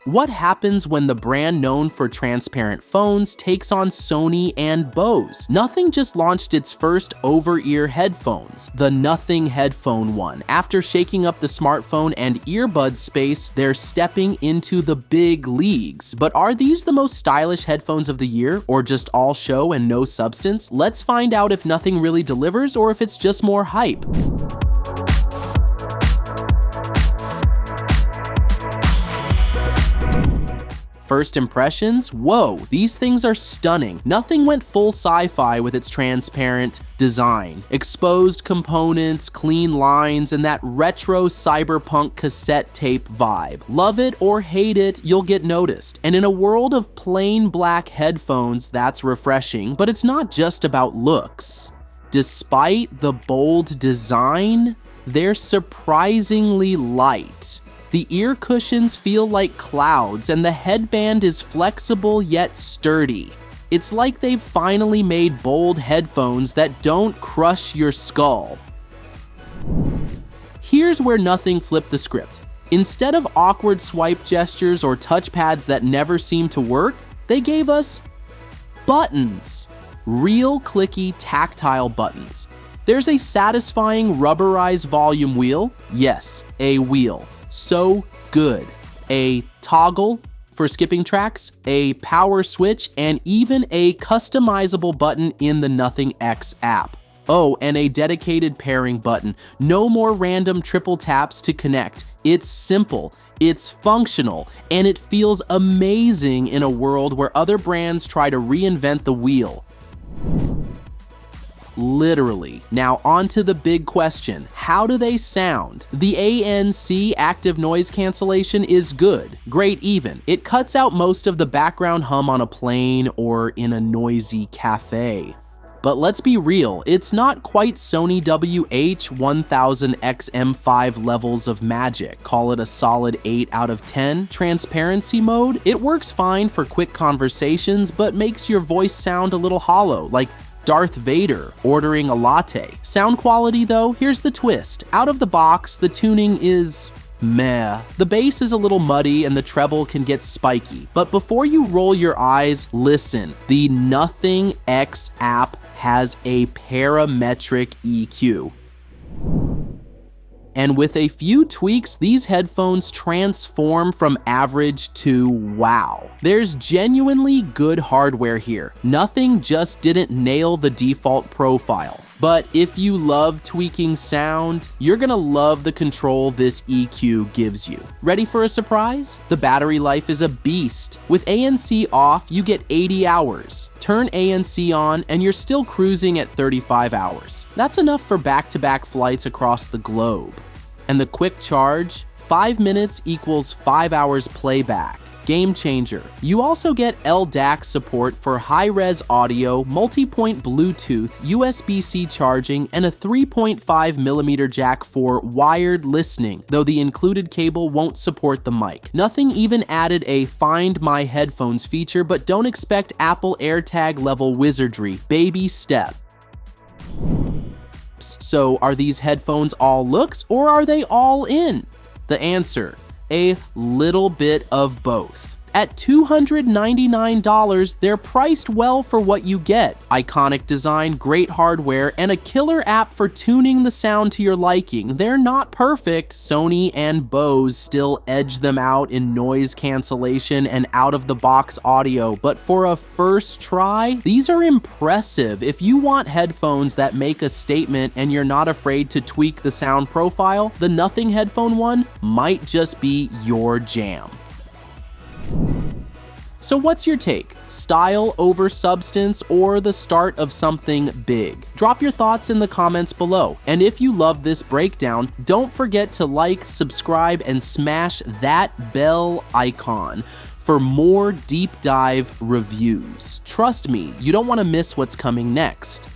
What happens when the brand known for transparent phones takes on Sony and Bose? Nothing just launched its first over-ear headphones, the Nothing Headphone one. After shaking up the smartphone and earbud space, they're stepping into the big leagues. But are these the most stylish headphones of the year, or just all show and no substance? Let's find out if Nothing really delivers or if it's just more hype. First impressions? Whoa, these things are stunning. Nothing went full sci-fi with its transparent design. Exposed components, clean lines, and that retro cyberpunk cassette tape vibe. Love it or hate it, you'll get noticed. And in a world of plain black headphones, that's refreshing, but it's not just about looks. Despite the bold design, they're surprisingly light. The ear cushions feel like clouds, and the headband is flexible yet sturdy. It's like they've finally made bold headphones that don't crush your skull. Here's where Nothing flipped the script. Instead of awkward swipe gestures or touchpads that never seem to work, they gave us buttons. Real clicky, tactile buttons. There's a satisfying rubberized volume wheel. Yes, a wheel. So good. A toggle for skipping tracks, a power switch, and even a customizable button in the Nothing X app. Oh, and a dedicated pairing button. No more random triple taps to connect. It's simple, it's functional, and it feels amazing in a world where other brands try to reinvent the wheel. Literally. Now on to the big question. How do they sound? The ANC active noise cancellation is good, great even. It cuts out most of the background hum on a plane or in a noisy cafe. But let's be real, it's not quite Sony WH-1000XM5 levels of magic. Call it a solid 8 out of 10. Transparency mode? It works fine for quick conversations, but makes your voice sound a little hollow, like Darth Vader ordering a latte. Sound quality though, here's the twist. Out of the box, the tuning is meh. The bass is a little muddy and the treble can get spiky. But before you roll your eyes, listen. The Nothing X app has a parametric EQ. And with a few tweaks, these headphones transform from average to wow. There's genuinely good hardware here. Nothing just didn't nail the default profile. But if you love tweaking sound, you're gonna love the control this EQ gives you. Ready for a surprise? The battery life is a beast. With ANC off, you get 80 hours. Turn ANC on and you're still cruising at 35 hours. That's enough for back-to-back flights across the globe. And the quick charge, 5 minutes equals 5 hours playback. Game changer. You also get LDAC support for high-res audio, multi-point Bluetooth, USB-C charging, and a 3.5mm jack for wired listening, though the included cable won't support the mic. Nothing even added a Find My Headphones feature, but don't expect Apple AirTag level wizardry. Baby step. So are these headphones all looks, or are they all in? The answer, a little bit of both. At $299, they're priced well for what you get. Iconic design, great hardware, and a killer app for tuning the sound to your liking. They're not perfect. Sony and Bose still edge them out in noise cancellation and out-of-the-box audio, but for a first try, these are impressive. If you want headphones that make a statement and you're not afraid to tweak the sound profile, the Nothing Headphone one might just be your jam. So what's your take? Style over substance or the start of something big? Drop your thoughts in the comments below. And if you love this breakdown, don't forget to like, subscribe, and smash that bell icon for more deep dive reviews. Trust me, you don't want to miss what's coming next.